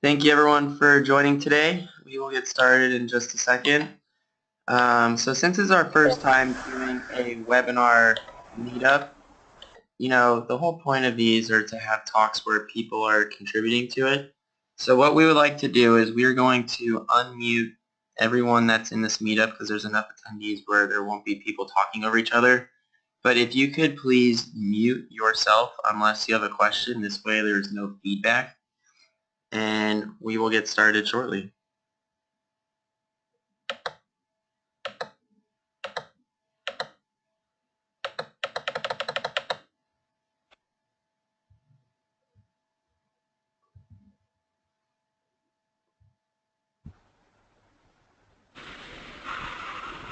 Thank you everyone for joining today. We will get started in just a second. So since it's our first time doing a webinar meetup, the whole point of these are to have talks where people are contributing to it. So what we would like to do is we're going to unmute everyone that's in this meetup because there's enough attendees where there won't be people talking over each other. But if you could please mute yourself unless you have a question, this way there's no feedback, and we will get started shortly.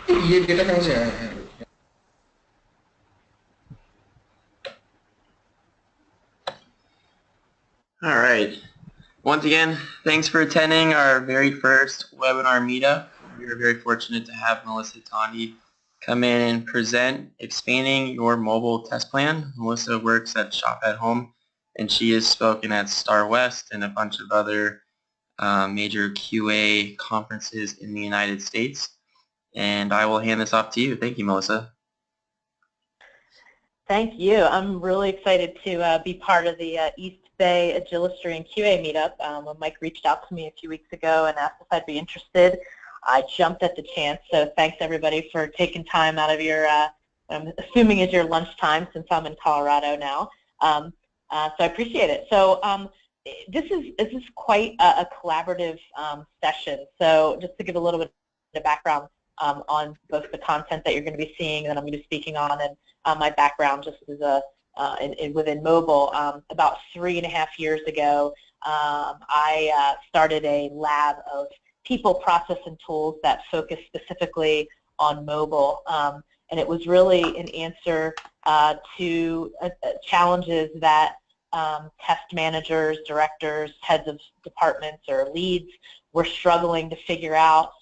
Iya kita kan sih. All right. Once again, thanks for attending our very first webinar meetup. We are very fortunate to have Melissa Tondi come in and present Expanding Your Mobile Test Plan. Melissa works at Shop at Home, and she has spoken at Star West and a bunch of other major QA conferences in the United States. And I will hand this off to you. Thank you, Melissa. Thank you. I'm really excited to be part of the East Bay Agilistry and QA meetup. When Mike reached out to me a few weeks ago and asked if I'd be interested, I jumped at the chance. So thanks everybody for taking time out of your, I'm assuming is your lunchtime since I'm in Colorado now. So I appreciate it. So this is quite a collaborative session. So just to give a little bit of background on both the content that you're going to be seeing that I'm going to be speaking on, and my background just as within mobile. About 3.5 years ago, I started a lab of people, process, and tools that focus specifically on mobile. And it was really an answer to challenges that test managers, directors, heads of departments, or leads were struggling to figure out.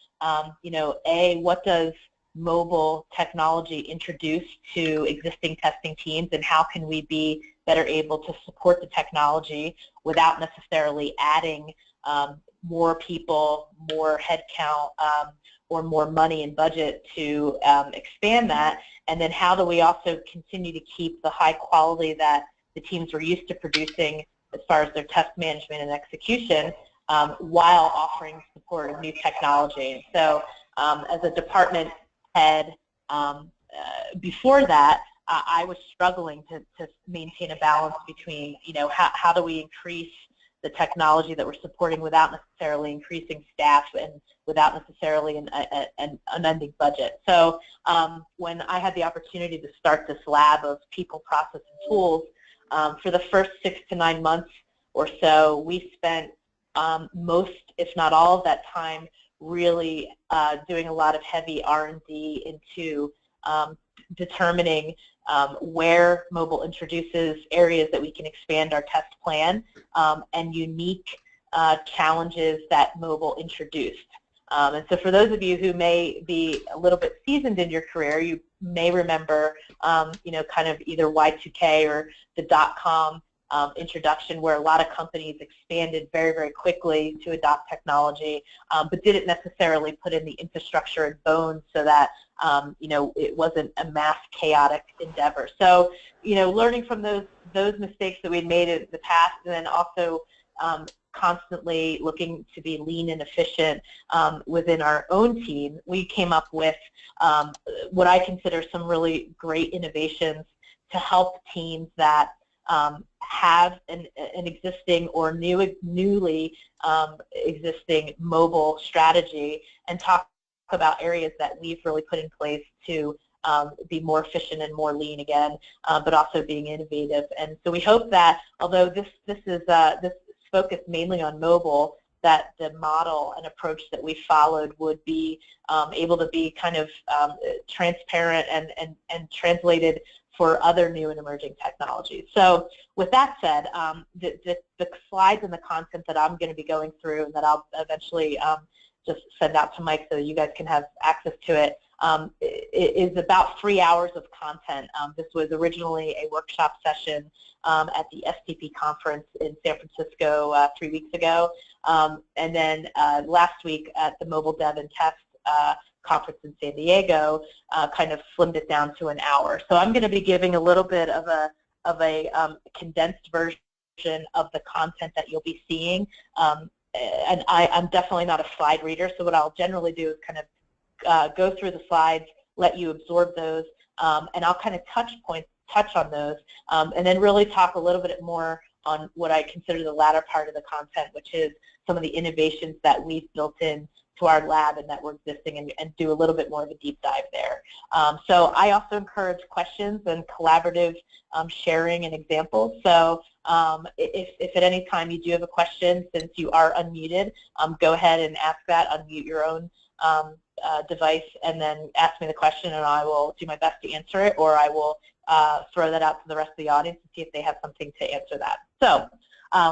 What does mobile technology introduce to existing testing teams, and how can we be better able to support the technology without necessarily adding more people, more headcount, or more money and budget to expand that? And then how do we also continue to keep the high quality that the teams were used to producing as far as their test management and execution, while offering support of new technology? So as a department head, before that, I was struggling to maintain a balance between, how do we increase the technology that we're supporting without necessarily increasing staff and without necessarily an unending budget. So when I had the opportunity to start this lab of people, process, and tools, for the first 6 to 9 months or so, we spent most, if not all of that time, really doing a lot of heavy R&D into determining where mobile introduces areas that we can expand our test plan, and unique challenges that mobile introduced. And so for those of you who may be a little bit seasoned in your career, you may remember kind of either Y2K or the .com introduction, where a lot of companies expanded very, very quickly to adopt technology, but didn't necessarily put in the infrastructure and bones so that it wasn't a mass chaotic endeavor. So learning from those mistakes that we'd made in the past, and then also constantly looking to be lean and efficient within our own team, we came up with what I consider some really great innovations to help teams that have an existing or newly existing mobile strategy, and talk about areas that we've really put in place to be more efficient and more lean again, but also being innovative. And so we hope that, although this is focused mainly on mobile, that the model and approach that we followed would be able to be kind of transparent and translated for other new and emerging technologies. So with that said, the slides and the content that I'm going to be going through, and that I'll eventually just send out to Mike so that you guys can have access to it, is about 3 hours of content. This was originally a workshop session at the STP conference in San Francisco 3 weeks ago, and then last week at the Mobile Dev and Test conference in San Diego, kind of slimmed it down to an hour. So I'm going to be giving a little bit of a condensed version of the content that you'll be seeing. And I'm definitely not a slide reader, so what I'll generally do is kind of go through the slides, let you absorb those, and I'll kind of touch on those, and then really talk a little bit more on what I consider the latter part of the content, which is some of the innovations that we've built in to our lab and that we're existing, and do a little bit more of a deep dive there. So I also encourage questions and collaborative sharing and examples. So if at any time you do have a question, since you are unmuted, go ahead and ask that, unmute your own device, and then ask me the question, and I will do my best to answer it, or I will throw that out to the rest of the audience and see if they have something to answer that. So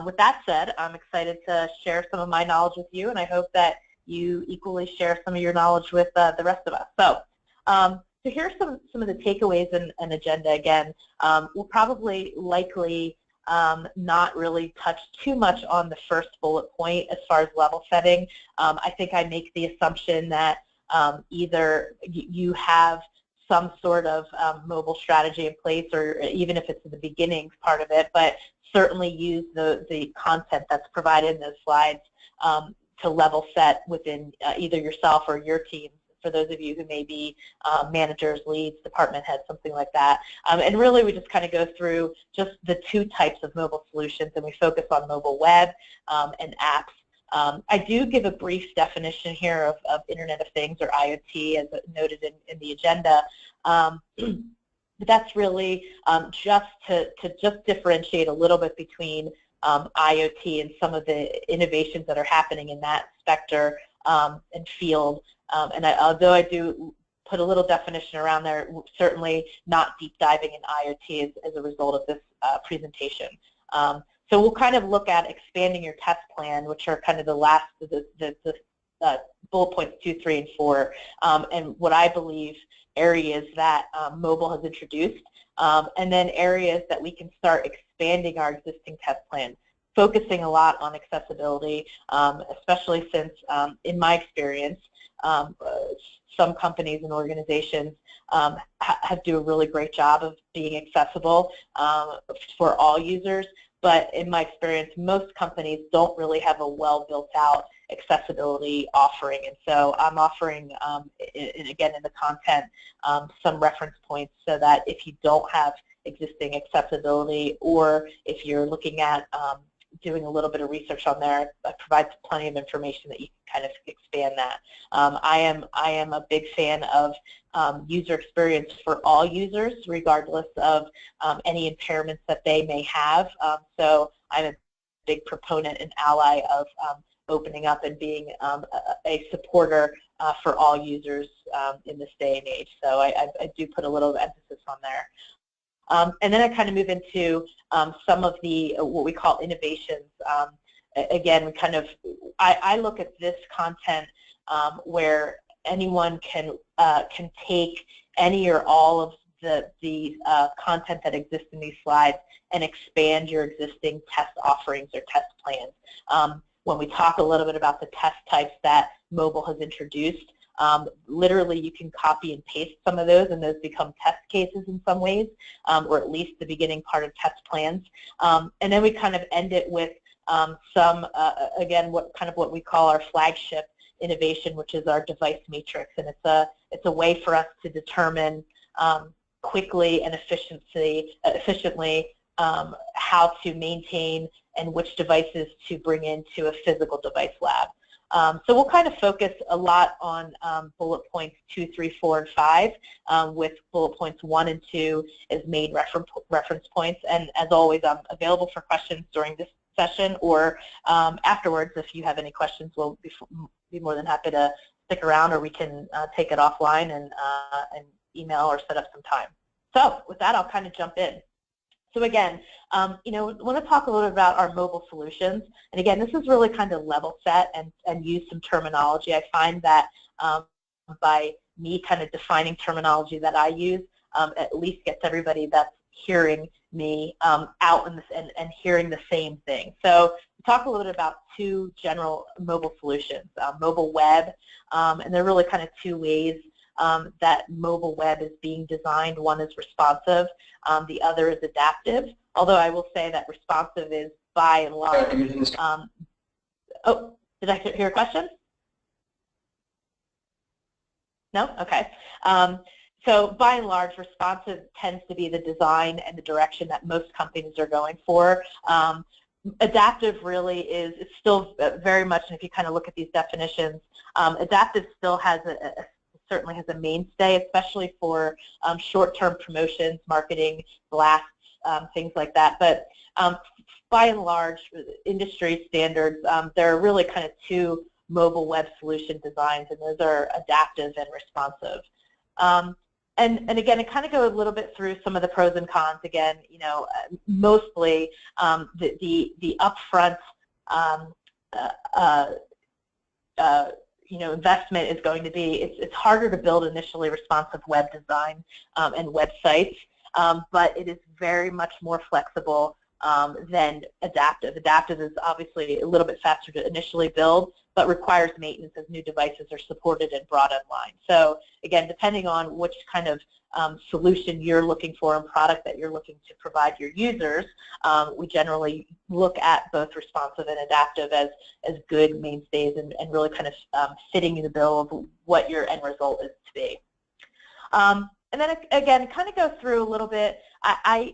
with that said, I'm excited to share some of my knowledge with you, and I hope that you equally share some of your knowledge with the rest of us. So here's some of the takeaways and agenda. Again, we'll probably likely not really touch too much on the first bullet point as far as level setting. I think I make the assumption that either you have some sort of mobile strategy in place, or even if it's the beginnings part of it, but certainly use the content that's provided in those slides to level set within either yourself or your team, for those of you who may be managers, leads, department heads, something like that. And really we just kind of go through just the two types of mobile solutions, and we focus on mobile web and apps. I do give a brief definition here of Internet of Things, or IoT, as noted in the agenda. But that's really just to just differentiate a little bit between IoT and some of the innovations that are happening in that sector and field. And although I do put a little definition around there, certainly not deep diving in IoT as a result of this presentation. So we'll kind of look at expanding your test plan, which are kind of the last of the bullet points 2, 3, and 4, and what I believe areas that mobile has introduced, and then areas that we can start expanding our existing test plan, focusing a lot on accessibility, especially since, in my experience, some companies and organizations do a really great job of being accessible for all users, but in my experience, most companies don't really have a well built out accessibility offering, and so I'm offering, again in the content, some reference points so that if you don't have existing accessibility, or if you're looking at doing a little bit of research on there, I provide plenty of information that you can kind of expand that. I am a big fan of user experience for all users, regardless of any impairments that they may have. So I'm a big proponent and ally of opening up and being a supporter for all users in this day and age. So I do put a little emphasis on there. And then I kind of move into some of the what we call innovations. Again, we kind of I look at this content where anyone can take any or all of the content that exists in these slides and expand your existing test offerings or test plans. When we talk a little bit about the test types that mobile has introduced, literally you can copy and paste some of those, and those become test cases in some ways, or at least the beginning part of test plans. And then we kind of end it with some, again, what we call our flagship innovation, which is our device matrix, and it's a way for us to determine quickly and efficiently how to maintain and which devices to bring into a physical device lab. So we'll kind of focus a lot on bullet points 2, 3, 4, and 5, with bullet points 1 and 2 as main reference points. And as always, I'm available for questions during this session or afterwards. If you have any questions, we'll be more than happy to stick around, or we can take it offline and email or set up some time. So with that, I'll kind of jump in. So again, you know, I want to talk a little bit about our mobile solutions. And again, this is really kind of level set and use some terminology. I find that by me kind of defining terminology that I use at least gets everybody that's hearing me out in this and hearing the same thing. So talk a little bit about two general mobile solutions, mobile web, and there are really kind of two ways that mobile web is being designed. One is responsive, the other is adaptive, although I will say that responsive is by and large. Oh, did I hear a question? No? Okay. So by and large, responsive tends to be the design and the direction that most companies are going for. Adaptive really is still very much, and if you kind of look at these definitions, adaptive still has certainly has a mainstay, especially for short-term promotions, marketing, blasts, things like that. But by and large, industry standards, there are really kind of two mobile web solution designs, and those are adaptive and responsive. And again, I kind of go a little bit through some of the pros and cons. Again, you know, mostly the upfront you know, investment is going to be, it's harder to build initially responsive web design and websites, but it is very much more flexible than adaptive. Adaptive is obviously a little bit faster to initially build, but requires maintenance as new devices are supported and brought online. So again, depending on which kind of solution you're looking for and product that you're looking to provide your users, we generally look at both responsive and adaptive as good mainstays and really kind of fitting the bill of what your end result is to be. And then again, kind of go through a little bit.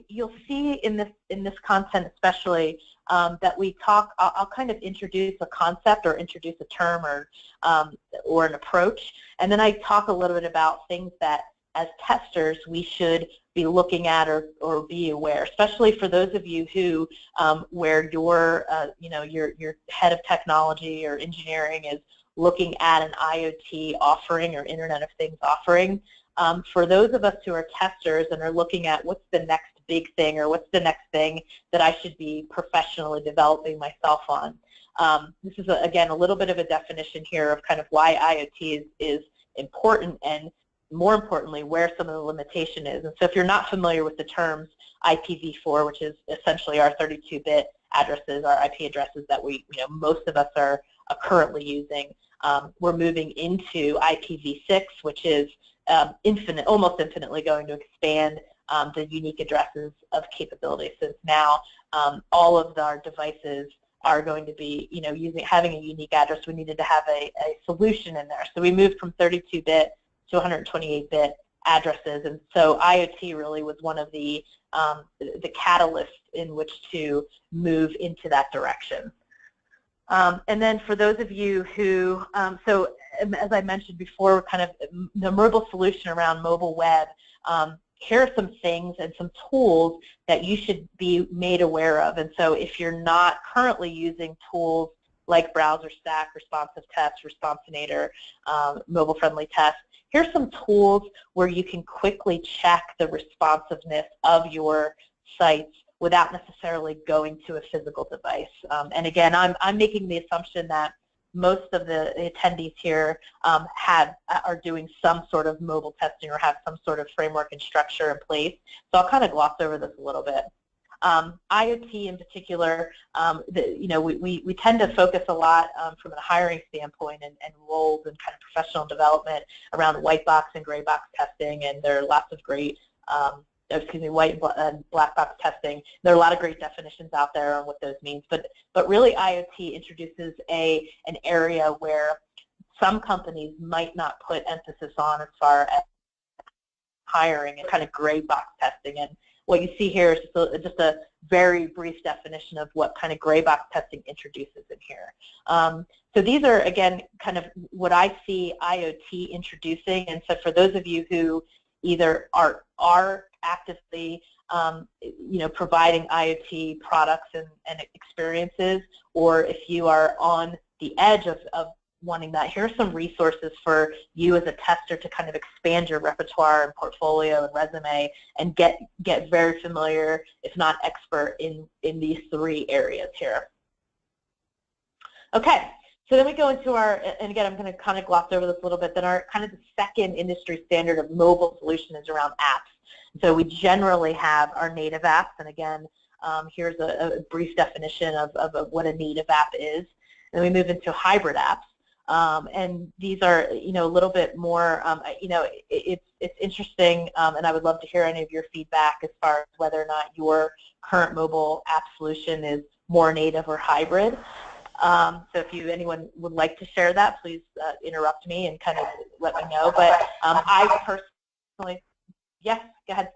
You'll see in this content especially that we talk. I'll kind of introduce a concept or introduce a term or an approach, and then I talk a little bit about things that as testers we should be looking at or be aware, especially for those of you who where your you know, your head of technology or engineering is looking at an IoT offering or Internet of Things offering. For those of us who are testers and are looking at what's the next big thing or what's the next thing that I should be professionally developing myself on. This is, again, a little bit of a definition here of kind of why IoT is important, and more importantly, where some of the limitation is. And so if you're not familiar with the terms IPv4, which is essentially our 32-bit addresses, our IP addresses that we, you know, most of us are currently using, we're moving into IPv6, which is almost infinitely going to expand the unique addresses of capability, since now all of our devices are going to be, you know, having a unique address. We needed to have a solution in there. So we moved from 32-bit to 128-bit addresses, and so IoT really was one of the catalysts in which to move into that direction. And then for those of you who, so as I mentioned before, kind of the mobile solution around mobile web, here are some things and some tools that you should be made aware of. And so if you're not currently using tools like Browser Stack, Responsive Test, Responsinator, Mobile Friendly Test, here's some tools where you can quickly check the responsiveness of your sites without necessarily going to a physical device. And again, I'm making the assumption that most of the attendees here are doing some sort of mobile testing or have some sort of framework and structure in place. So I'll kind of gloss over this a little bit. IoT in particular, you know, we tend to focus a lot from a hiring standpoint and roles and kind of professional development around white box and gray box testing, and there are lots of great white and black box testing. There are a lot of great definitions out there on what those means, but really IoT introduces an area where some companies might not put emphasis on as far as hiring and kind of gray box testing. And what you see here is just a very brief definition of what kind of gray box testing introduces in here. So these are, again, kind of what I see IoT introducing. And so for those of you who either are actively you know, providing IoT products and experiences, or if you are on the edge of wanting that, here are some resources for you as a tester to kind of expand your repertoire and portfolio and resume and get very familiar, if not expert, in these three areas here. Okay, So then we go into our, and again, I'm going to kind of gloss over this a little bit, then our kind of the second industry standard of mobile solution is around apps. So we generally have our native apps, and again, here's a brief definition of what a native app is. And then we move into hybrid apps. And these are, a little bit more, it's interesting, and I would love to hear any of your feedback as far as whether or not your current mobile app solution is more native or hybrid. So if anyone would like to share that, please interrupt me and kind of let me know. But I personally, yes, go ahead.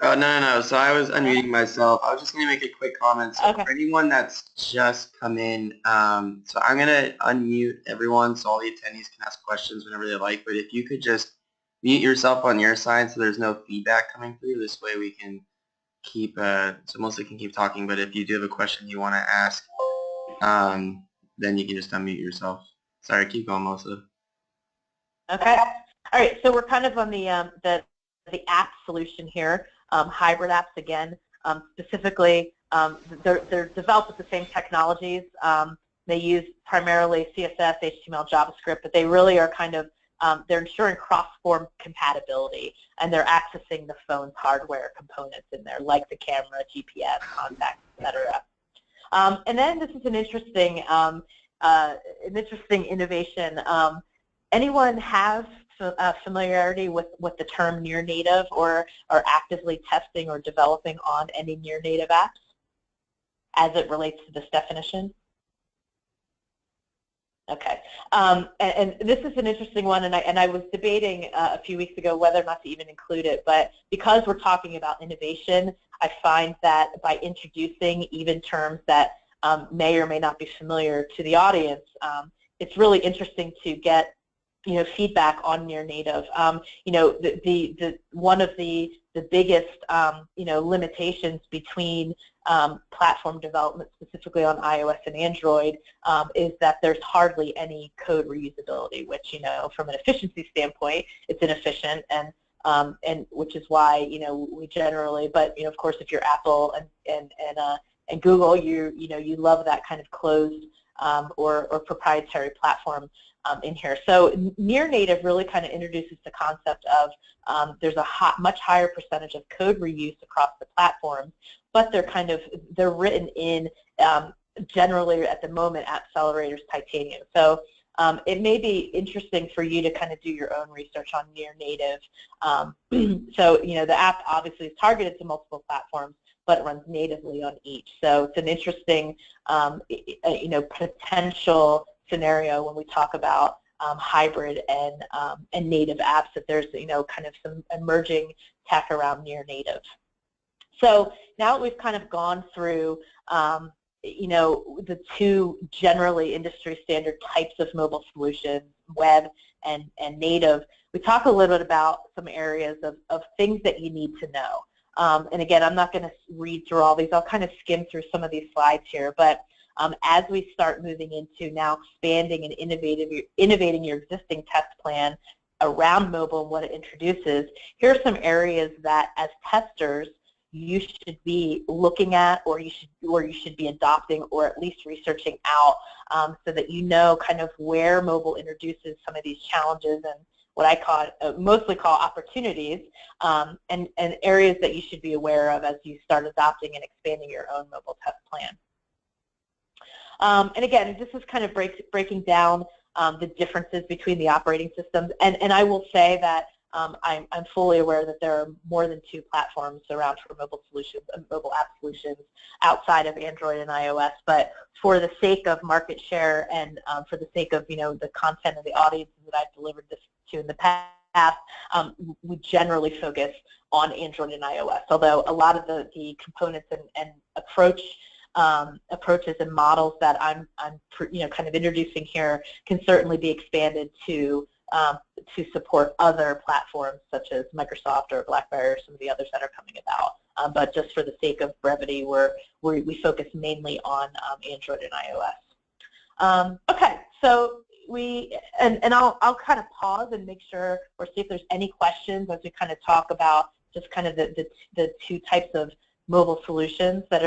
Oh, no. So I was unmuting myself. I was just going to make a quick comment. So Okay. for anyone that's just come in, so I'm going to unmute everyone so all the attendees can ask questions whenever they like. But if you could just mute yourself on your side so there's no feedback coming through. This way we can keep, so mostly can keep talking. But if you do have a question you want to ask, then you can just unmute yourself. Sorry, keep going, Melissa. Okay. All right. So we're kind of on the app solution here. Hybrid apps again. Specifically, they're developed with the same technologies. They use primarily CSS, HTML, JavaScript, but they really are kind of they're ensuring cross-form compatibility, and they're accessing the phone's hardware components in there, like the camera, GPS, contacts, etc. And then this is an interesting innovation. Anyone have familiarity with the term near native, or are actively testing or developing on any near native apps as it relates to this definition? Okay, and this is an interesting one, and I was debating a few weeks ago whether or not to even include it, but because we're talking about innovation, I find that by introducing even terms that may or may not be familiar to the audience, it's really interesting to get feedback on near native. One of the biggest limitations between platform development, specifically on iOS and Android, is that there's hardly any code reusability, which from an efficiency standpoint, it's inefficient, and which is why we generally, but of course, if you're Apple and Google, you love that kind of closed or proprietary platform in here. So near native really kind of introduces the concept of there's a much higher percentage of code reuse across the platform, but they're written in generally at the moment Accelerators Titanium. So it may be interesting for you to kind of do your own research on near native. So the app obviously is targeted to multiple platforms, but it runs natively on each. So it's an interesting potential scenario when we talk about hybrid and native apps, that there's kind of some emerging tech around near native. So now that we've kind of gone through the two generally industry standard types of mobile solutions, web and native, we talk a little bit about some areas of things that you need to know. And again, I'm not going to read through all these. I'll kind of skim through some of these slides here, but as we start moving into now expanding and innovating your existing test plan around mobile and what it introduces, here are some areas that as testers you should be looking at, or you should be adopting, or at least researching out, so that kind of where mobile introduces some of these challenges and what I mostly call opportunities, and areas that you should be aware of as you start adopting and expanding your own mobile test plan. And again, this is kind of breaking down the differences between the operating systems. And I will say that I'm fully aware that there are more than 2 platforms around for mobile solutions, mobile app solutions outside of Android and iOS. But for the sake of market share and for the sake of the content and the audiences that I've delivered this to in the past, we generally focus on Android and iOS. Although a lot of the components and approaches and models that I'm kind of introducing here can certainly be expanded to support other platforms such as Microsoft or BlackBerry or some of the others that are coming about. But just for the sake of brevity, we focus mainly on Android and iOS. Okay, so I'll kind of pause and make sure or see if there's any questions as we kind of talk about just kind of the 2 types of mobile solutions that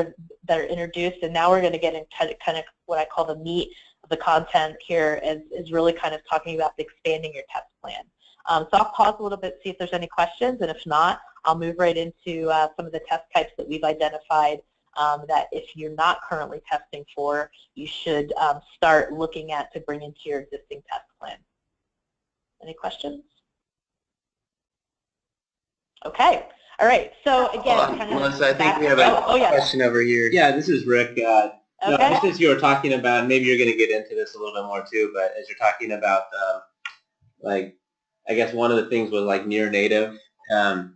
are introduced, and now we're going to get into kind of what I call the meat of the content here is really kind of talking about expanding your test plan. So I'll pause a little bit, see if there's any questions, and if not, I'll move right into some of the test types that we've identified that if you're not currently testing for, you should start looking at to bring into your existing test plan. Any questions? Okay. All right. So again, kind of Melissa, I think we have a yeah. question over here. Yeah, this is Rick. No, Okay. just as you were talking about, maybe you're going to get into this a little bit more too, but as you're talking about, like, I guess one of the things was like near native. So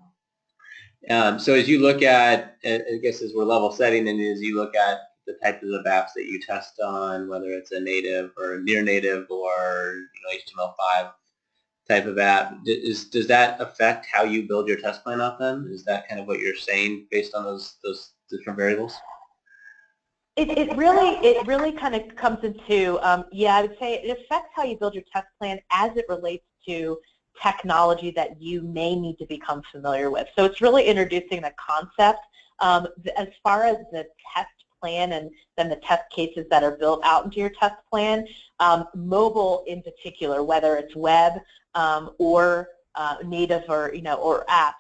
as you look at, I guess as we're level setting, and as you look at the types of apps that you test on, whether it's a native or a near native or HTML5 type of app, does that affect how you build your test plan out then? Is that kind of what you're saying based on those different variables? It really kind of comes into, yeah, I would say it affects how you build your test plan as it relates to technology that you may need to become familiar with. So it's really introducing the concept. As far as the test plan and then the test cases that are built out into your test plan, mobile in particular, whether it's web or native or apps,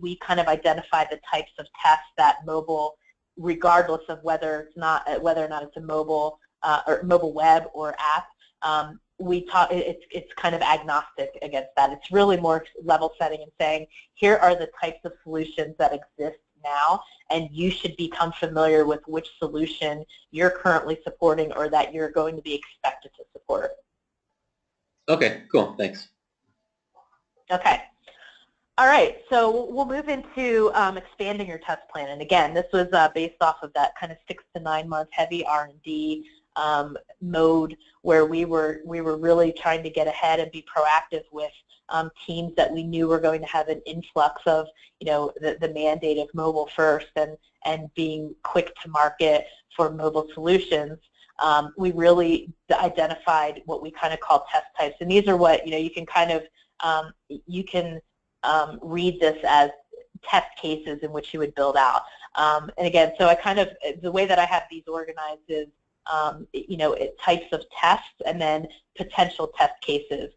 we kind of identify the types of tests that mobile, regardless of whether or not it's a mobile or mobile web or app, it's kind of agnostic against that. It's really more level setting and saying, here are the types of solutions that exist now, and you should become familiar with which solution you're currently supporting or that you're going to be expected to support. Okay, cool, thanks. Okay. All right, so we'll move into expanding your test plan. And again, this was based off of that kind of 6 to 9 month heavy R&D mode where we were really trying to get ahead and be proactive with teams that we knew were going to have an influx of, the mandate of mobile first and being quick to market for mobile solutions. We really identified what we kind of call test types, and these are what you can kind of read this as test cases in which you would build out. And again, so the way that I have these organized is, types of tests and then potential test cases.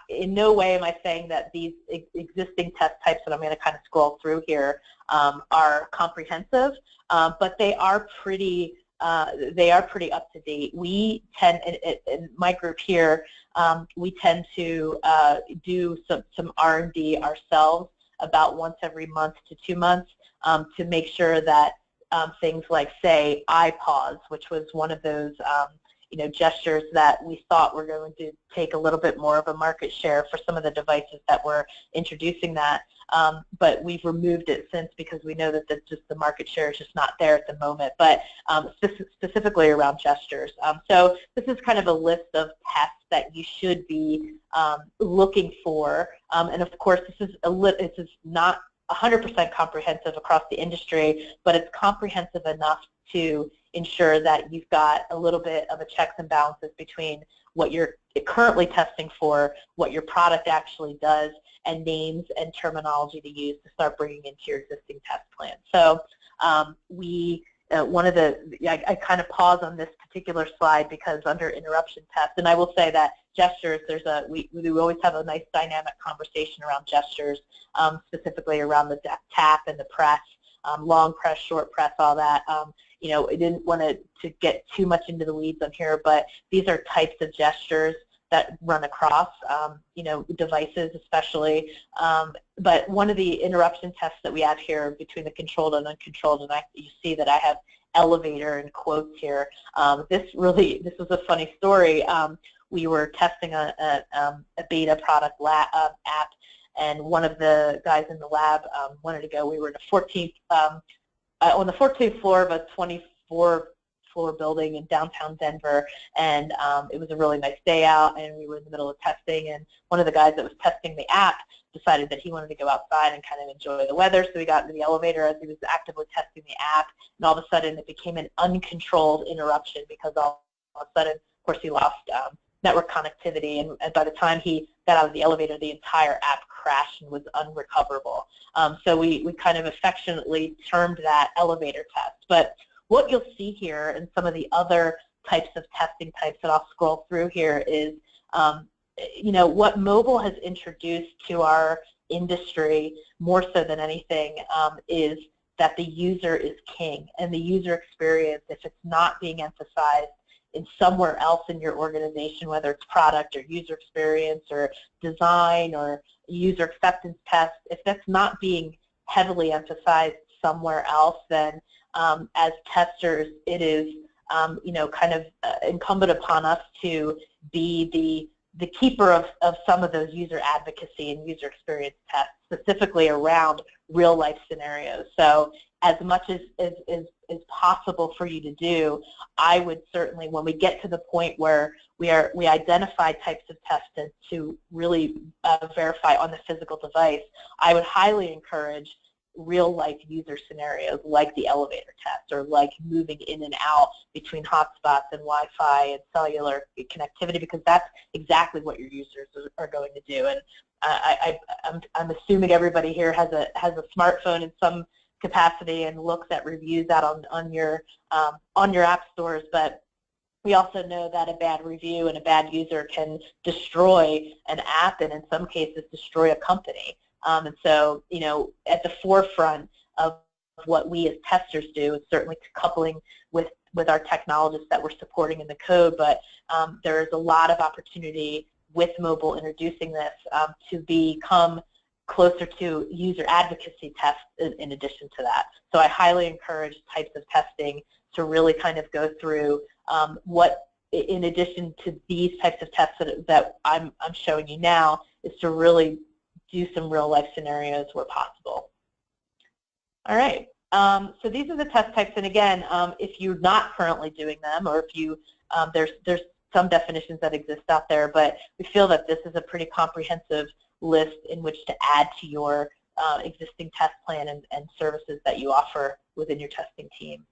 In no way am I saying that these existing test types that I'm going to kind of scroll through here are comprehensive, but they are pretty up to date. We tend, in my group here, we tend to do some R&D ourselves about once every month to 2 months to make sure that things like, say, iPause, which was one of those gestures that we thought were going to take a little bit more of a market share for some of the devices that were introducing that. But we've removed it since because we know that the market share is just not there at the moment, but specifically around gestures. So this is kind of a list of tests that you should be looking for. And of course, this is not 100% comprehensive across the industry, but it's comprehensive enough to ensure that you've got a little bit of a checks and balances between what you're currently testing for, what your product actually does, and names and terminology to use to start bringing into your existing test plan. So I kind of pause on this particular slide because under interruption test, and I will say that gestures, we always have a nice dynamic conversation around gestures, specifically around the tap and the press, long press, short press, all that. I didn't want to get too much into the weeds on here, but these are types of gestures that run across, devices especially. But one of the interruption tests that we have here between the controlled and uncontrolled, and you see that I have elevator in quotes here. This was a funny story. We were testing a beta product app, and one of the guys in the lab wanted to go. We were in on the 14th floor of a 24-floor building in downtown Denver, and it was a really nice day out, and we were in the middle of testing, and one of the guys that was testing the app decided that he wanted to go outside and kind of enjoy the weather, so we got into the elevator as he was actively testing the app, and all of a sudden it became an uncontrolled interruption because all of a sudden, of course, he lost network connectivity, and by the time he got out of the elevator, the entire app crashed and was unrecoverable. So we kind of affectionately termed that elevator test. But what you'll see here and some of the other types of testing types that I'll scroll through here is, what mobile has introduced to our industry more so than anything is that the user is king, and the user experience, if it's not being emphasized in somewhere else in your organization, whether it's product or user experience or design or user acceptance test, if that's not being heavily emphasized somewhere else, then as testers, it is kind of incumbent upon us to be the keeper of some of those user advocacy and user experience tests, specifically around real life scenarios. So as much as is possible for you to do, I would certainly, when we get to the point where we identify types of tests to really verify on the physical device, I would highly encourage real-life user scenarios like the elevator test, or like moving in and out between hotspots and Wi-Fi and cellular connectivity, because that's exactly what your users are going to do. And I'm assuming everybody here has a smartphone in some capacity and looks at reviews out on your app stores, but we also know that a bad review and a bad user can destroy an app, and in some cases destroy a company. And so, at the forefront of what we as testers do is certainly coupling with our technologists that we're supporting in the code, but there is a lot of opportunity with mobile introducing this to become closer to user advocacy tests in addition to that. So I highly encourage types of testing to really kind of go through what, in addition to these types of tests that I'm showing you now, is to really do some real life scenarios where possible. All right, so these are the test types, and again, if you're not currently doing them, or if you, there's some definitions that exist out there, but we feel that this is a pretty comprehensive list in which to add to your existing test plan and services that you offer within your testing team.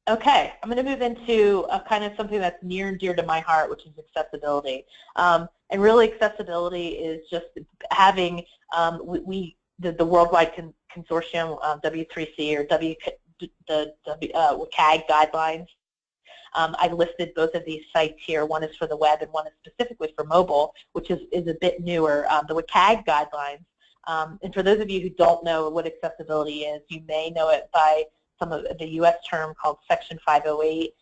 Okay, I'm going to move into kind of something that's near and dear to my heart, which is accessibility. And really, accessibility is just having the worldwide consortium, W3C, or the WCAG guidelines. I listed both of these sites here. One is for the web and one is specifically for mobile, which is a bit newer. The WCAG guidelines, and for those of you who don't know what accessibility is, you may know it by some of the U.S. term called Section 508.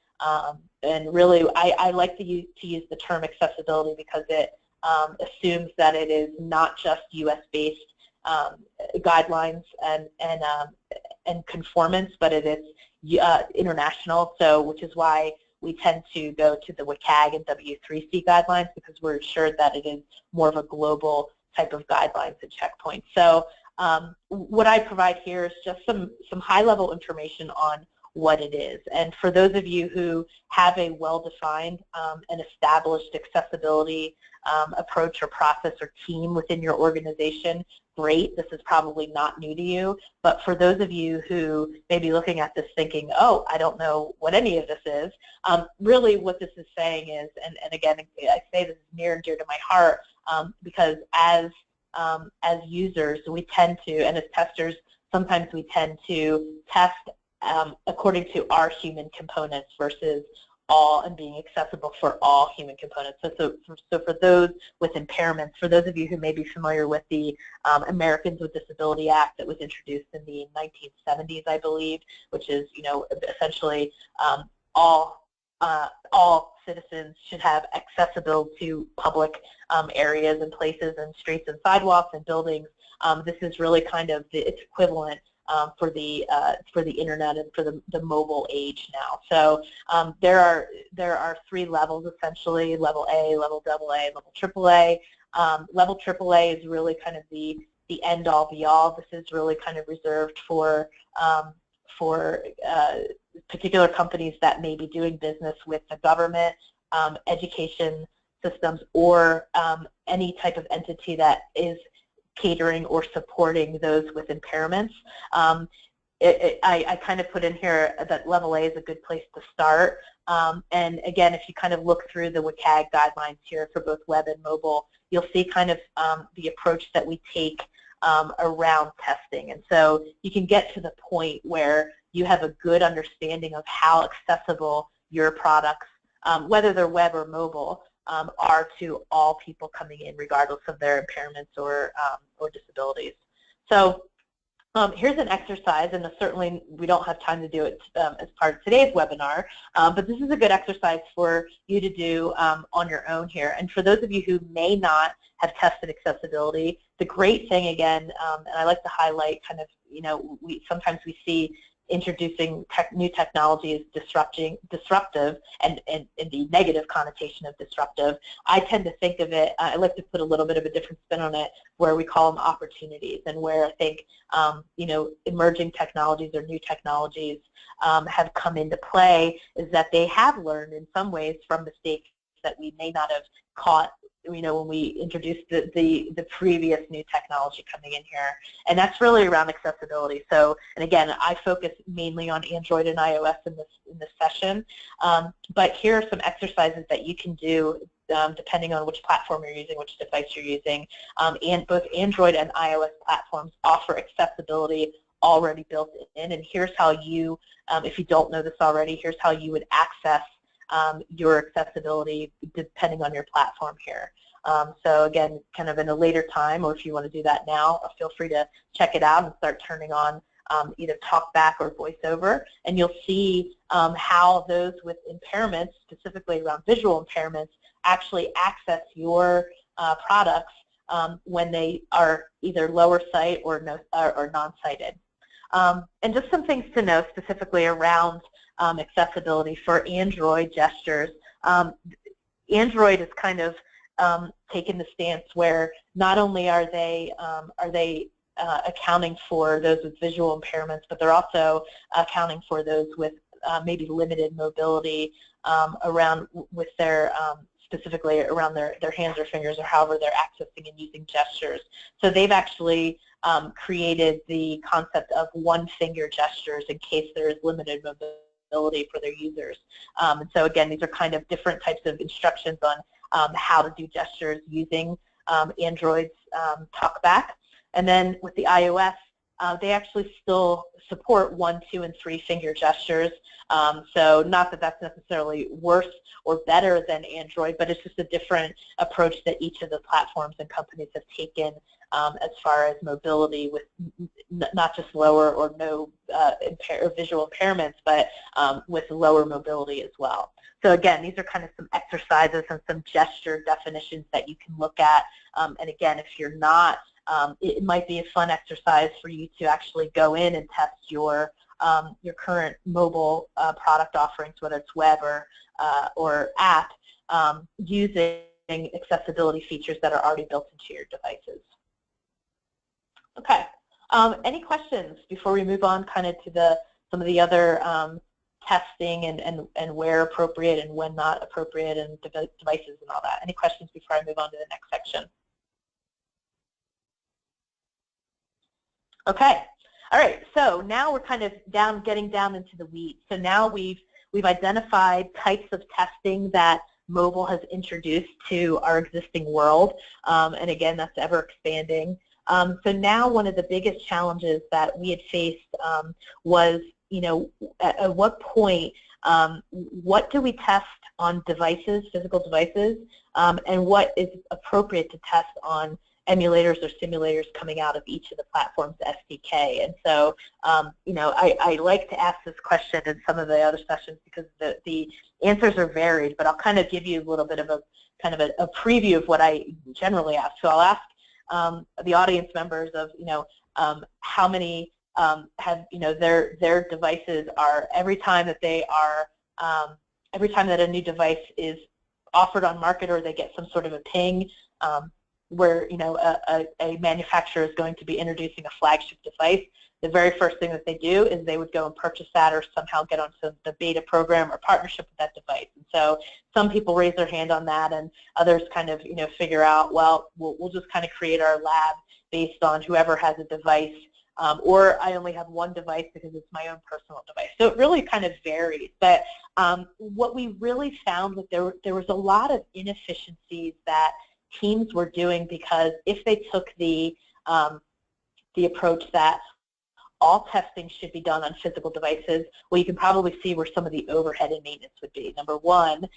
And really, I like to use the term accessibility because it assumes that it is not just U.S.-based guidelines and conformance, but it is international. So, which is why we tend to go to the WCAG and W3C guidelines, because we're assured that it is more of a global type of guidelines and checkpoints. So what I provide here is just some high-level information on what it is. And for those of you who have a well-defined and established accessibility approach or process or team within your organization, great. This is probably not new to you. But for those of you who may be looking at this thinking, oh, I don't know what any of this is, really what this is saying is, and again, I say this is near and dear to my heart, because as users, we tend to, and as testers, sometimes we tend to test according to our human components versus all, and being accessible for all human components. So for those with impairments, for those of you who may be familiar with the Americans with Disability Act that was introduced in the 1970s, I believe, which is, essentially all citizens should have accessibility to public areas and places and streets and sidewalks and buildings. This is really kind of its equivalent for the internet and for the mobile age now. So there are three levels essentially: level A, level AA, level AAA. Level AAA is really kind of the end all be all. This is really kind of reserved for particular companies that may be doing business with the government, education systems, or any type of entity that is catering or supporting those with impairments. I kind of put in here that level A is a good place to start. And again, if you kind of look through the WCAG guidelines here for both web and mobile, you'll see kind of the approach that we take around testing. And so you can get to the point where you have a good understanding of how accessible your products, whether they're web or mobile, are to all people coming in, regardless of their impairments or disabilities. So here's an exercise, and certainly we don't have time to do it as part of today's webinar, but this is a good exercise for you to do on your own here. And for those of you who may not have tested accessibility, the great thing again, and I like to highlight kind of, sometimes we see introducing new technology is disruptive, and the negative connotation of disruptive. I tend to think of it, I like to put a little bit of a different spin on it, where we call them opportunities, and where I think emerging technologies or new technologies have come into play, is that they have learned in some ways from mistakes that we may not have caught when we introduced the previous new technology coming in here. And that's really around accessibility. So, and again, I focus mainly on Android and iOS in this session, but here are some exercises that you can do depending on which platform you're using, which device you're using. And both Android and iOS platforms offer accessibility already built in, and here's how you, if you don't know this already, here's how you would access your accessibility depending on your platform here. So again, kind of in a later time, or if you want to do that now, feel free to check it out and start turning on either TalkBack or VoiceOver, and you'll see how those with impairments, specifically around visual impairments, actually access your products when they are either lower sight or non-sighted. And just some things to know specifically around accessibility for Android gestures. Android is kind of taken the stance where not only are they accounting for those with visual impairments, but they're also accounting for those with maybe limited mobility around with their specifically around their hands or fingers, or however they're accessing and using gestures. So they've actually created the concept of one-finger gestures in case there is limited mobility for their users. And so again, these are kind of different types of instructions on how to do gestures using Android's TalkBack. And then with the iOS, they actually still support 1, 2, and 3 finger gestures. So not that that's necessarily worse or better than Android, but it's just a different approach that each of the platforms and companies have taken as far as mobility, with not just lower or no visual impairments, but with lower mobility as well. So again, these are kind of some exercises and some gesture definitions that you can look at. And again, if you're not, it might be a fun exercise for you to actually go in and test your current mobile product offerings, whether it's web or app, using accessibility features that are already built into your devices. Okay. Any questions before we move on kind of to some of the other testing and where appropriate and when not appropriate, and devices and all that? Any questions before I move on to the next section? Okay. All right. So now we're kind of getting down into the weeds. So now we've identified types of testing that mobile has introduced to our existing world, and again, that's ever expanding. So now one of the biggest challenges that we had faced was, at what point, what do we test on devices, physical devices, and what is appropriate to test on emulators or simulators coming out of each of the platforms' SDK. And so, I like to ask this question in some of the other sessions because the answers are varied, but I'll kind of give you a little bit of a preview of what I generally ask. So I'll ask the audience members of, how many have, their devices are, every time that a new device is offered on market, or they get some sort of a ping, where a manufacturer is going to be introducing a flagship device, the very first thing that they do is they would go and purchase that, or somehow get onto the beta program or partnership with that device. And so some people raise their hand on that, and others kind of figure out, well, we'll just kind of create our lab based on whoever has a device or I only have one device because it's my own personal device. So it really kind of varies. But what we really found was there was a lot of inefficiencies that teams were doing, because if they took the approach that all testing should be done on physical devices, well, you can probably see where some of the overhead and maintenance would be. Number one,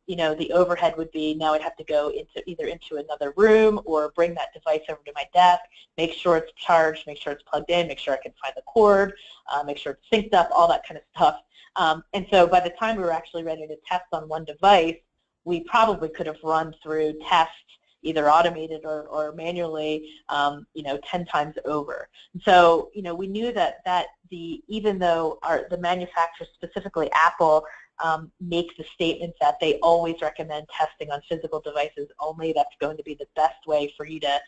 the overhead would be, now I'd have to go either into another room or bring that device over to my desk, make sure it's charged, make sure it's plugged in, make sure I can find the cord, make sure it's synced up, all that kind of stuff. And so by the time we were actually ready to test on one device, we probably could have run through tests either automated or manually, 10 times over. So, we knew that even though the manufacturer, specifically Apple, makes the statement that they always recommend testing on physical devices only, that's going to be the best way for you to,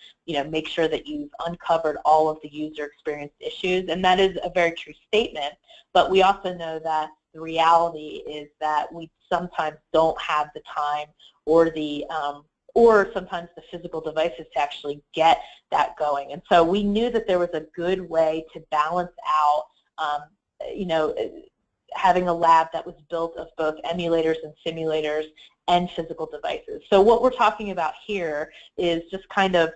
make sure that you've uncovered all of the user experience issues. And that is a very true statement, but we also know that the reality is that we sometimes don't have the time or sometimes the physical devices to actually get that going. And so we knew that there was a good way to balance out, having a lab that was built of both emulators and simulators and physical devices. So what we're talking about here is just kind of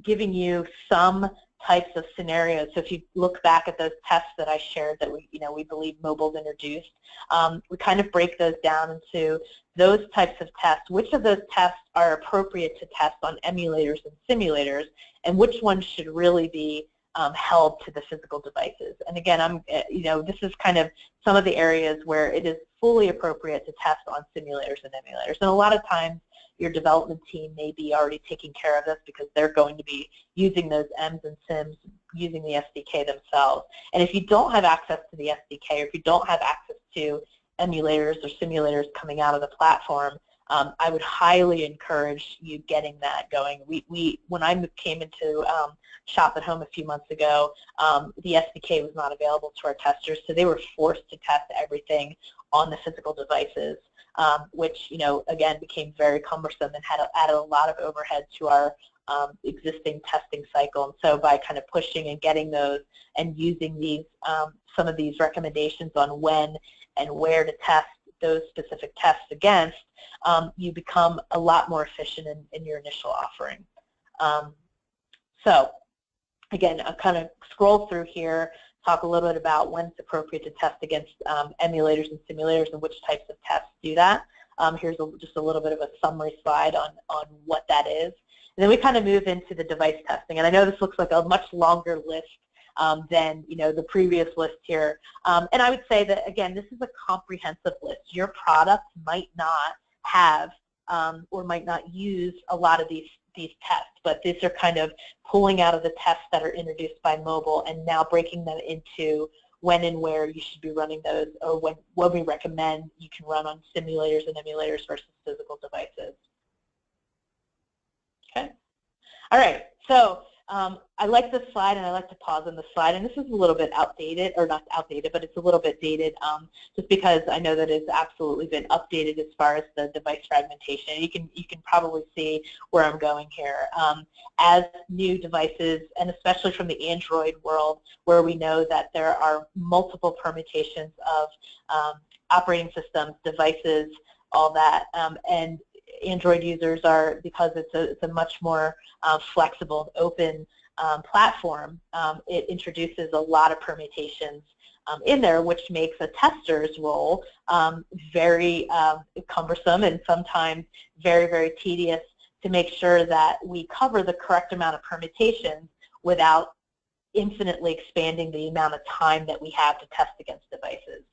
giving you some types of scenarios. So if you look back at those tests that I shared that we believe mobile's introduced, we kind of break those down into those types of tests. Which of those tests are appropriate to test on emulators and simulators, and which ones should really be held to the physical devices? And again, this is kind of some of the areas where it is fully appropriate to test on simulators and emulators. And a lot of times, your development team may be already taking care of this because they're going to be using those M's and Sims, using the SDK themselves. And if you don't have access to the SDK, or if you don't have access to emulators or simulators coming out of the platform, I would highly encourage you getting that going. When I came into Shop at Home a few months ago, the SDK was not available to our testers, so they were forced to test everything on the physical devices, which, again, became very cumbersome and had added a lot of overhead to our existing testing cycle. And so by kind of pushing and getting those and using these, some of these recommendations on when and where to test those specific tests against, you become a lot more efficient in your initial offering. So again, I'll kind of scroll through here, talk a little bit about when it's appropriate to test against emulators and simulators and which types of tests do that. Here's just a little bit of a summary slide on what that is. And then we kind of move into the device testing. And I know this looks like a much longer list than the previous list here. And I would say that, again, this is a comprehensive list. Your product might not have or might not use a lot of these tests, but these are kind of pulling out of the tests that are introduced by mobile and now breaking them into when and where you should be running those, or when we recommend you can run on simulators and emulators versus physical devices. Okay. All right. So I like this slide, and I like to pause on the slide. And this is a little bit outdated, or not outdated, but it's a little bit dated, just because I know that it's absolutely been updated as far as the device fragmentation. You can probably see where I'm going here. As new devices, and especially from the Android world, where we know that there are multiple permutations of operating systems, devices, all that, and Android users are, because it's a much more flexible, open platform, it introduces a lot of permutations in there, which makes a tester's role very cumbersome and sometimes very, very tedious to make sure that we cover the correct amount of permutations without infinitely expanding the amount of time that we have to test against devices.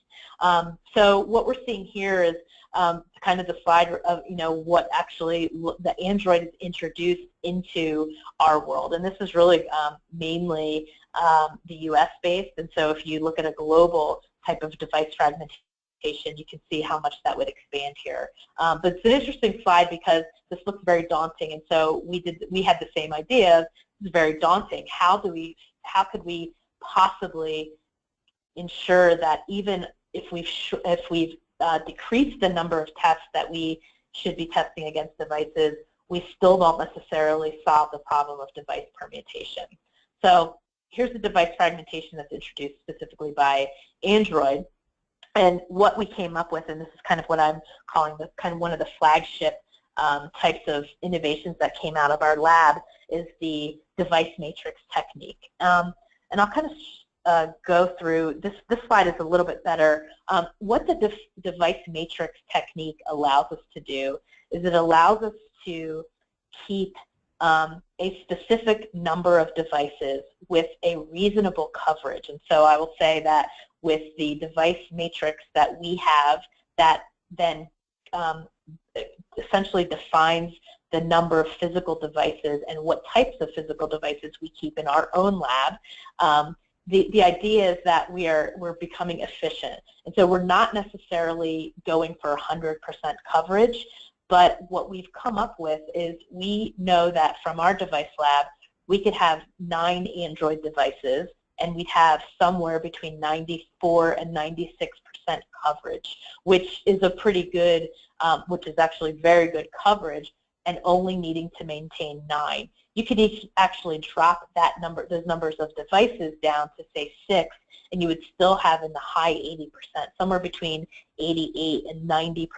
So what we're seeing here is kind of the slide of what actually the Android is introduced into our world, and this is really mainly the U.S. based. And so if you look at a global type of device fragmentation, you can see how much that would expand here. But it's an interesting slide because this looks very daunting, and so we had the same idea. It's very daunting. How could we possibly ensure that even if we've decreased the number of tests that we should be testing against devices, we still don't necessarily solve the problem of device permutation. So here's the device fragmentation that's introduced specifically by Android. And what we came up with, and this is kind of what I'm calling the kind of one of the flagship types of innovations that came out of our lab, is the device matrix technique. And I'll kind of go through, this slide is a little bit better. What the device matrix technique allows us to do is it allows us to keep a specific number of devices with a reasonable coverage. And so I will say that with the device matrix that we have, that then essentially defines the number of physical devices and what types of physical devices we keep in our own lab. The idea is that we're becoming efficient, and so we're not necessarily going for 100% coverage, but what we've come up with is we know that from our device lab we could have 9 Android devices, and we'd have somewhere between 94 and 96% coverage, which is a pretty good, which is actually very good coverage, and only needing to maintain 9. You could actually drop that number, those numbers of devices down to say 6, and you would still have in the high 80%, somewhere between 88 and 90%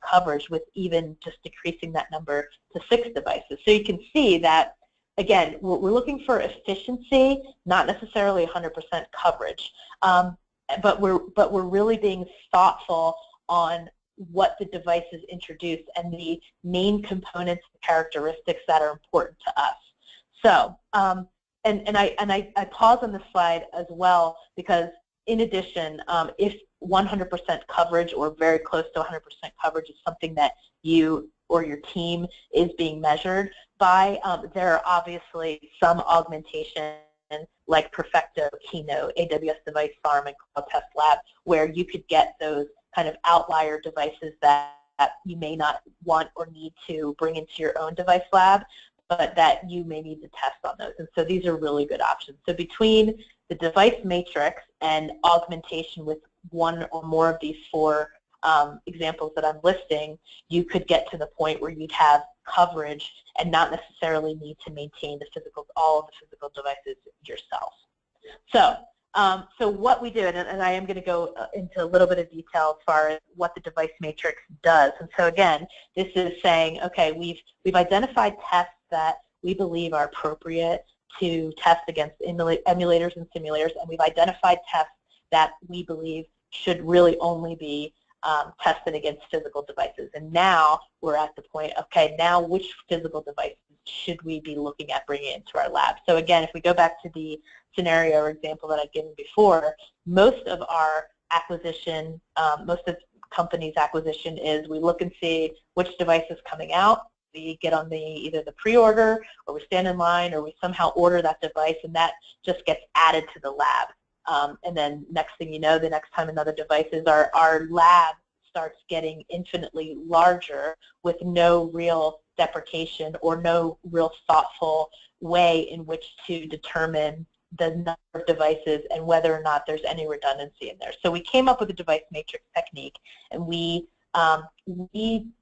coverage, with even just decreasing that number to 6 devices. So you can see that, again, we're looking for efficiency, not necessarily 100% coverage, but we're really being thoughtful on what the devices introduce and the main components and characteristics that are important to us. So, and I pause on this slide as well because, in addition, if 100% coverage or very close to 100% coverage is something that you or your team is being measured by, there are obviously some augmentation like Perfecto, Keynote, AWS Device Farm, and Cloud Test Lab, where you could get those kind of outlier devices that you may not want or need to bring into your own device lab, but that you may need to test on those. And so these are really good options. So between the device matrix and augmentation with one or more of these 4 examples that I'm listing, you could get to the point where you'd have coverage and not necessarily need to maintain all of the physical devices yourself. So what we do, and I am going to go into a little bit of detail as far as what the device matrix does. And so again, this is saying, okay, we've identified tests that we believe are appropriate to test against emulators and simulators, and we've identified tests that we believe should really only be tested against physical devices. And now we're at the point, okay, now which physical devices should we be looking at bringing into our lab? So again, if we go back to the scenario or example that I've given before, most of our acquisition, most of the company's acquisition is we look and see which device is coming out. We get on either the pre-order, or we stand in line, or we somehow order that device, and that just gets added to the lab. And then next thing you know, the next time another device is, our lab starts getting infinitely larger with no real deprecation or no real thoughtful way in which to determine the number of devices and whether or not there's any redundancy in there. So we came up with a device matrix technique, and we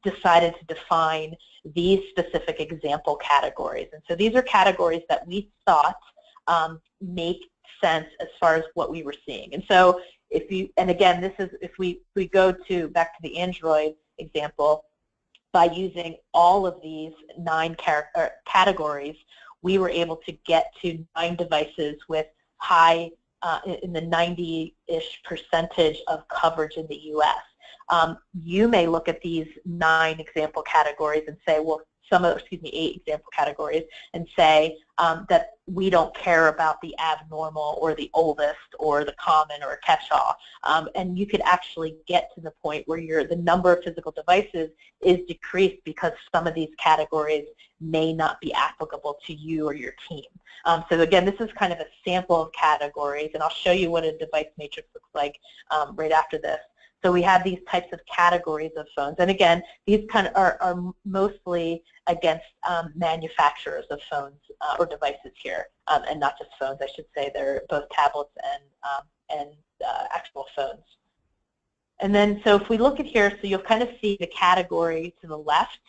decided to define these specific example categories. And so these are categories that we thought make sense as far as what we were seeing. And so and again, this is if we go back to the Android example, by using all of these 9 categories, we were able to get to 9 devices with high, in the 90-ish percentage of coverage in the US. You may look at these 9 example categories and say, well, 8 example categories, and say that we don't care about the abnormal or the oldest or the common or a catch-all. And you could actually get to the point where the number of physical devices is decreased because some of these categories may not be applicable to you or your team. So again, this is kind of a sample of categories, and I'll show you what a device matrix looks like right after this. So we have these types of categories of phones, and again, these kind of are mostly against manufacturers of phones or devices here, and not just phones, I should say. They're both tablets and actual phones. And then, so if we look at here, so you'll kind of see the category to the left,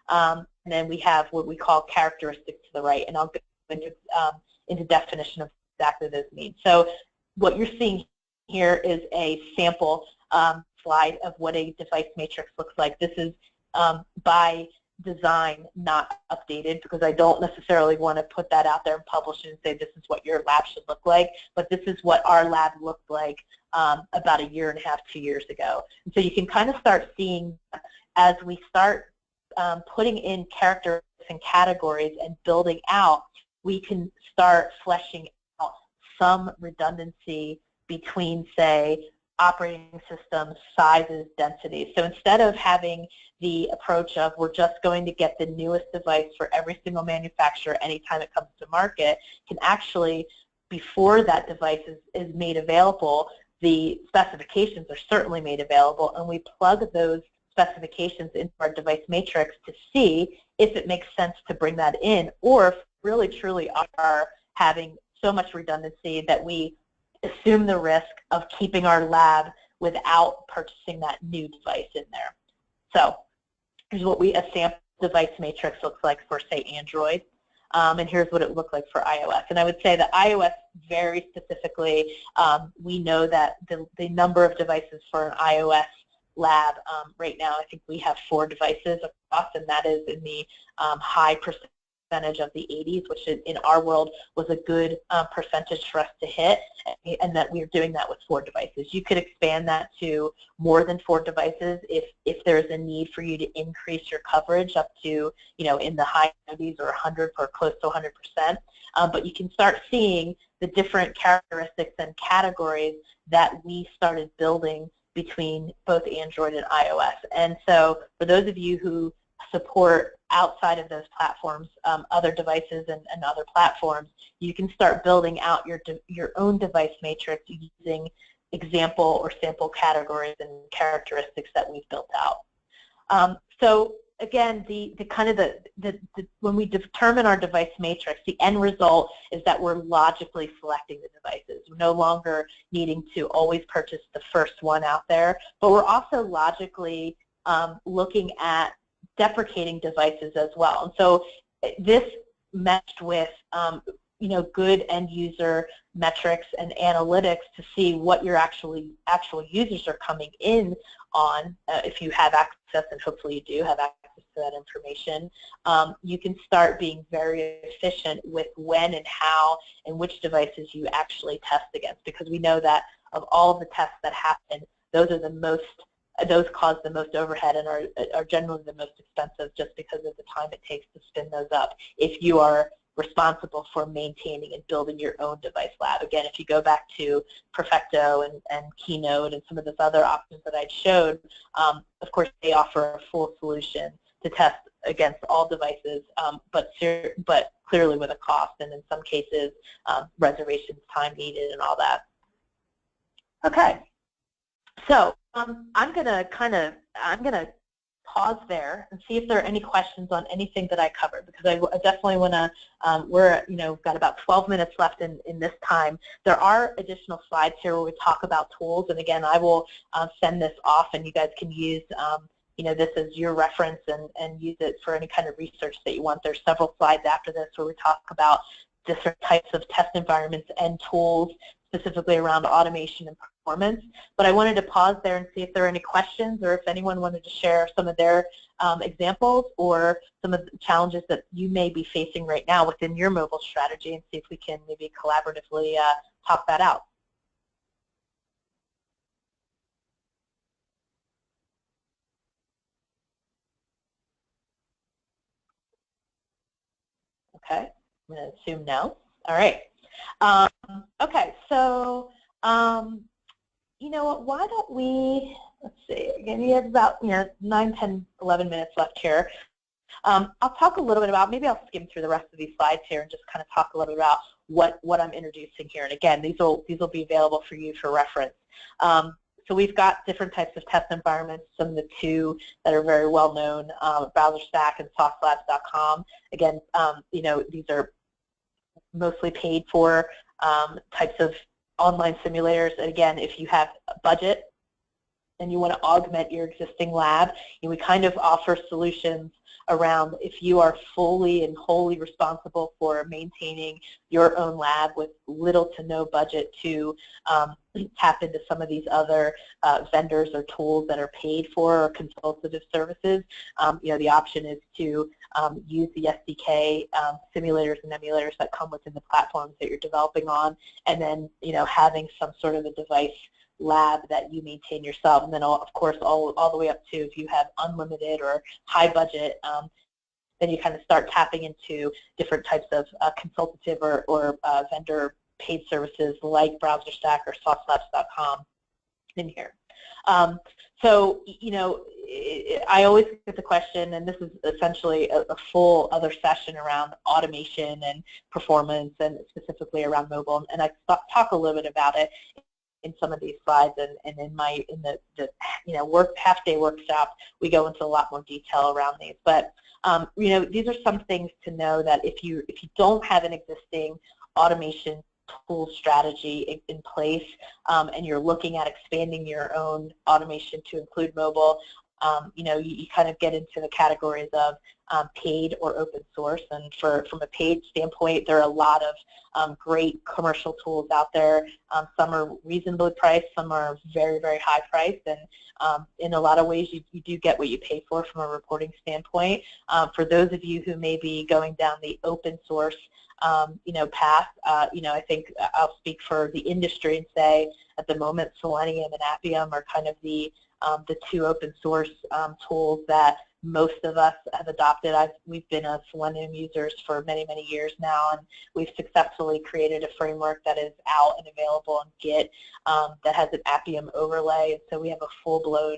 and then we have what we call characteristics to the right, and I'll go into definition of exactly those needs. So what you're seeing here is a sample slide of what a device matrix looks like. This is by design not updated because I don't necessarily want to put that out there and publish it and say this is what your lab should look like, but this is what our lab looked like about 1.5 years, 2 years ago. And so you can kind of start seeing as we start putting in characteristics and categories and building out, we can start fleshing out some redundancy between, say, operating systems, sizes, densities. So instead of having the approach of we're just going to get the newest device for every single manufacturer anytime it comes to market, can actually, before that device is made available, the specifications are certainly made available, and we plug those specifications into our device matrix to see if it makes sense to bring that in, or if really truly are having so much redundancy that we assume the risk of keeping our lab without purchasing that new device in there. So here's what a sample device matrix looks like for, say, Android, and here's what it looked like for iOS. And I would say that iOS, very specifically, we know that the number of devices for an iOS lab right now, I think we have 4 devices across, and that is in the high percentage of the 80s, which in our world was a good percentage for us to hit, and that we're doing that with 4 devices. You could expand that to more than 4 devices if there's a need for you to increase your coverage up to, in the high 90s or 100 or close to 100%. But you can start seeing the different characteristics and categories that we started building between both Android and iOS. And so for those of you who support outside of those platforms, other devices and other platforms, you can start building out your own device matrix using example or sample categories and characteristics that we've built out. So again, when we determine our device matrix, the end result is that we're logically selecting the devices. We're no longer needing to always purchase the first one out there, but we're also logically looking at deprecating devices as well. And so this matched with good end user metrics and analytics to see what your actual users are coming in on. If you have access, and hopefully you do have access to that information, you can start being very efficient with when and how and which devices you actually test against, because we know that of all of the tests that happen, those cause the most overhead and are generally the most expensive just because of the time it takes to spin those up if you are responsible for maintaining and building your own device lab. Again, if you go back to Perfecto and Keynote and some of those other options that I showed, of course they offer a full solution to test against all devices, but clearly with a cost, and in some cases reservations, time needed, and all that. Okay, so I'm gonna pause there and see if there are any questions on anything that I covered, because I definitely want to. We're got about 12 minutes left in this time. There are additional slides here where we talk about tools, and again, I will send this off, and you guys can use this as your reference and use it for any kind of research that you want. There's several slides after this where we talk about different types of test environments and tools, specifically around automation and performance. But I wanted to pause there and see if there are any questions, or if anyone wanted to share some of their examples or some of the challenges that you may be facing right now within your mobile strategy, and see if we can maybe collaboratively talk that out. Okay, I'm going to assume no. All right. Okay, so you know what, why don't we, let's see, again, you have about 9, 10, 11 minutes left here. I'll talk a little bit about, maybe I'll skim through the rest of these slides here and just kind of talk a little bit about what I'm introducing here. And again, these will be available for you for reference. So we've got different types of test environments. Some of the 2 that are very well known, BrowserStack and SoftLabs.com. Again, these are mostly paid for types of online simulators. And again, if you have a budget and you want to augment your existing lab, we kind of offer solutions around if you are fully and wholly responsible for maintaining your own lab with little to no budget to tap into some of these other vendors or tools that are paid for or consultative services. The option is to use the SDK simulators and emulators that come within the platforms that you're developing on, and then having some sort of a device lab that you maintain yourself, and then of course all the way up to if you have unlimited or high budget, then you kind of start tapping into different types of consultative or vendor paid services like BrowserStack or SauceLabs.com in here. So, I always get the question, and this is essentially a full other session around automation and performance, and specifically around mobile, and I talk a little bit about it in some of these slides, and in the half-day workshop, we go into a lot more detail around these. But these are some things to know, that if you don't have an existing automation tool strategy in place, and you're looking at expanding your own automation to include mobile, you kind of get into the categories of paid or open source. And from a paid standpoint, there are a lot of great commercial tools out there. Some are reasonably priced, some are very, very high priced, and in a lot of ways you do get what you pay for from a reporting standpoint. For those of you who may be going down the open source path, I think I'll speak for the industry and say at the moment Selenium and Appium are kind of the two open source tools that most of us have adopted. We've been Selenium users for many, many years now, and we've successfully created a framework that is out and available on Git that has an Appium overlay, and so we have a full-blown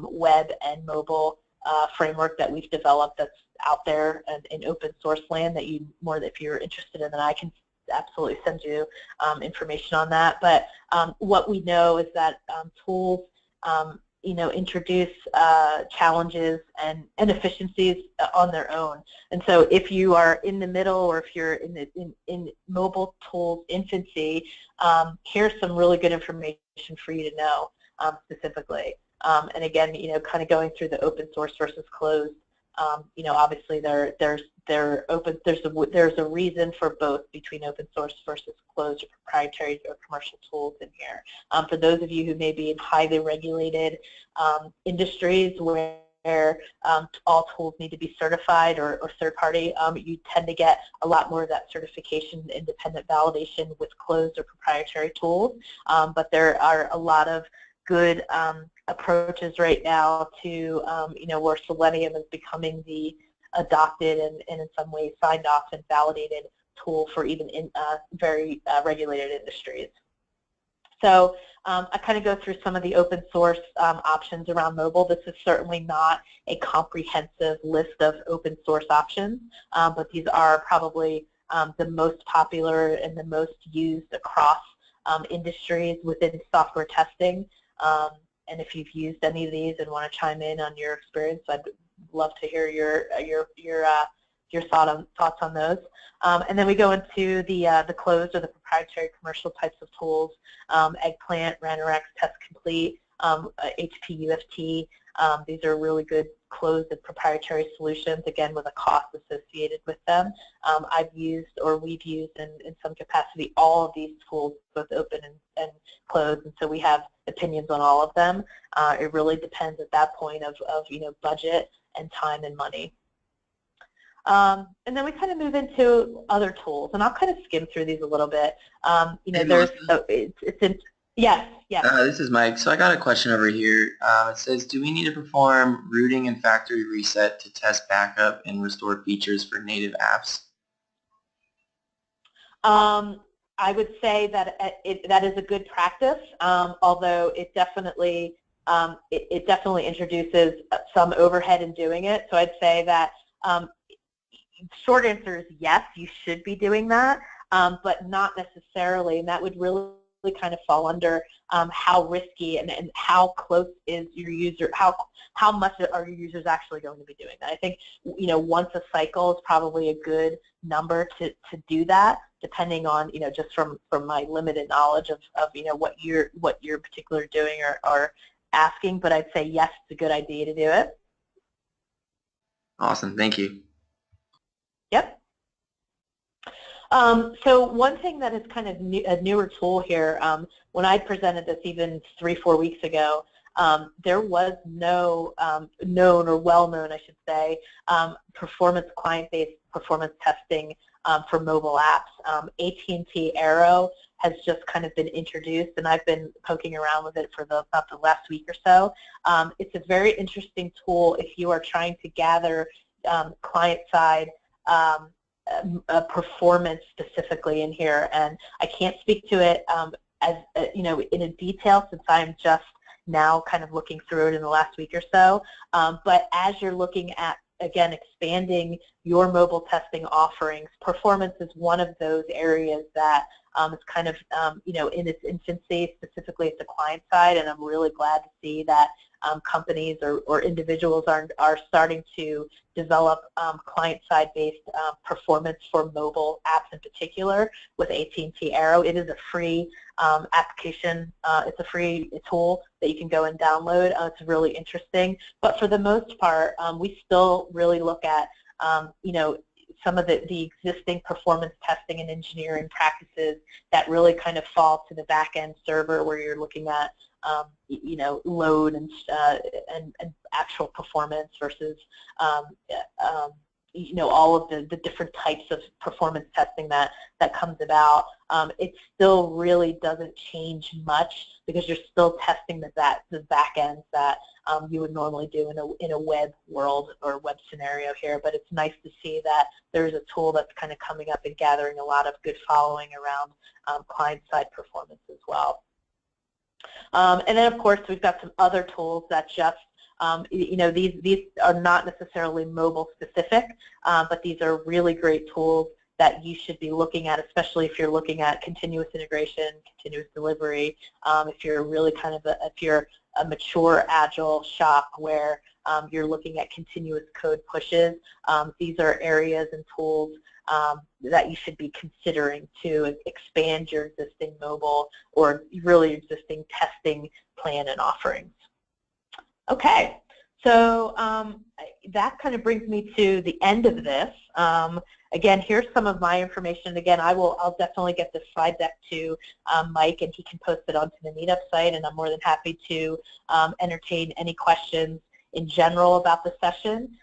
web and mobile framework that we've developed that's out there in open source land that if you're interested in, then I can absolutely send you information on that. But what we know is that tools introduce challenges and inefficiencies on their own. And so if you are in the middle, or if you're in mobile tools infancy, here's some really good information for you to know specifically. And again, kind of going through the open source versus closed. Obviously there's a reason for both between open source versus closed or proprietary or commercial tools in here. For those of you who may be in highly regulated industries where all tools need to be certified or third party, you tend to get a lot more of that certification, independent validation with closed or proprietary tools. But there are a lot of good approaches right now to where Selenium is becoming the adopted and in some ways signed off and validated tool for even in very regulated industries. So I kind of go through some of the open source options around mobile. This is certainly not a comprehensive list of open source options, but these are probably the most popular and the most used across industries within software testing. And if you've used any of these and want to chime in on your experience, I'd love to hear your thoughts on those. And then we go into the closed or the proprietary commercial types of tools: Eggplant, Ranorex, Test Complete, HP UFT. These are really good closed and proprietary solutions, again with a cost associated with them. I've used, or we've used in some capacity, all of these tools, both open and closed, and so we have opinions on all of them. It really depends at that point of budget and time and money. And then we kind of move into other tools, and I'll kind of skim through these a little bit. Yes. This is Mike. So I got a question over here. It says, do we need to perform rooting and factory reset to test backup and restore features for native apps? I would say that that is a good practice, although it definitely introduces some overhead in doing it. So I'd say that short answer is yes, you should be doing that, but not necessarily, and that would really kind of fall under how risky and how close is your user, how much are your users actually going to be doing that. I think once a cycle is probably a good number to do that, depending on just from my limited knowledge of what you're particularly doing or asking. But I'd say yes, it's a good idea to do it. Awesome. Thank you. Yep. So one thing that is kind of a newer tool here, when I presented this even 3-4 weeks ago, there was no known or well-known, I should say, client-based performance testing for mobile apps. AT&T Aero has just kind of been introduced, and I've been poking around with it for about the last week or so. It's a very interesting tool if you are trying to gather client-side performance specifically in here, and I can't speak to it as in a detail since I'm just now kind of looking through it in the last week or so. But as you're looking at, again, expanding your mobile testing offerings, performance is one of those areas that is kind of in its infancy, specifically at the client side, and I'm really glad to see that companies or individuals are starting to develop client-side based performance for mobile apps in particular with AT&T Aero. It is a free application. It's a free tool that you can go and download. It's really interesting. But for the most part, we still really look at some of the existing performance testing and engineering practices that really kind of fall to the back-end server where you're looking at load and actual performance versus all of the different types of performance testing that comes about. It still really doesn't change much because you're still testing the back ends that you would normally do in a web world or web scenario here. But it's nice to see that there's a tool that's kind of coming up and gathering a lot of good following around client-side performance as well. And then, of course, we've got some other tools that just, these are not necessarily mobile specific, but these are really great tools that you should be looking at, especially if you're looking at continuous integration, continuous delivery. If you're really kind of if you're a mature agile shop where you're looking at continuous code pushes, these are areas and tools that you should be considering to expand your existing mobile or really existing testing plan and offerings. Okay, so that kind of brings me to the end of this. Again, here's some of my information. Again, I'll definitely get this slide deck to Mike, and he can post it onto the Meetup site, and I'm more than happy to entertain any questions in general about the session.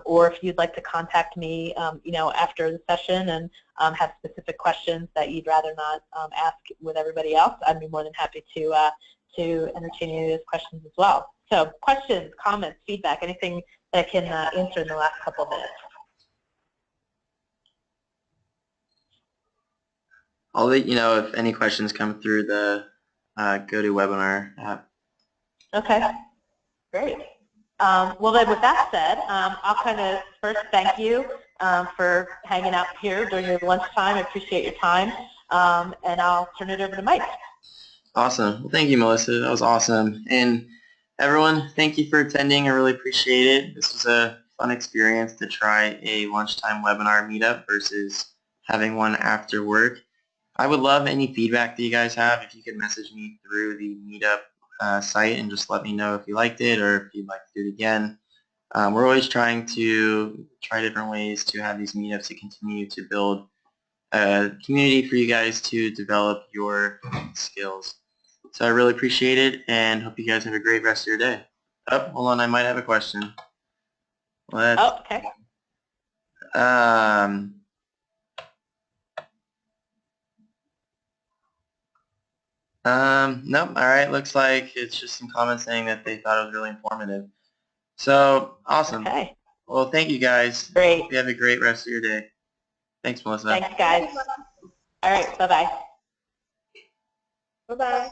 Or if you'd like to contact me, after the session and have specific questions that you'd rather not ask with everybody else, I'd be more than happy to entertain any of those questions as well. So, questions, comments, feedback, anything that I can answer in the last couple of minutes. I'll let you know if any questions come through the GoToWebinar app. Okay, great. Well then, with that said, I'll kind of first thank you for hanging out here during your lunchtime. I appreciate your time, and I'll turn it over to Mike. Awesome. Well, thank you, Melissa. That was awesome. And everyone, thank you for attending. I really appreciate it. This was a fun experience to try a lunchtime webinar meetup versus having one after work. I would love any feedback that you guys have. If you could message me through the Meetup site and just let me know if you liked it or if you'd like to do it again. We're always trying to try different ways to have these meetups to continue to build a community for you guys to develop your skills. So I really appreciate it and hope you guys have a great rest of your day. Oh, hold on, I might have a question. Oh, okay. Nope, all right, looks like it's just some comments saying that they thought it was really informative. So, awesome. Okay. Well, thank you guys. Great. You have a great rest of your day. Thanks, Melissa. Thanks, guys. All right, bye-bye. Bye-bye.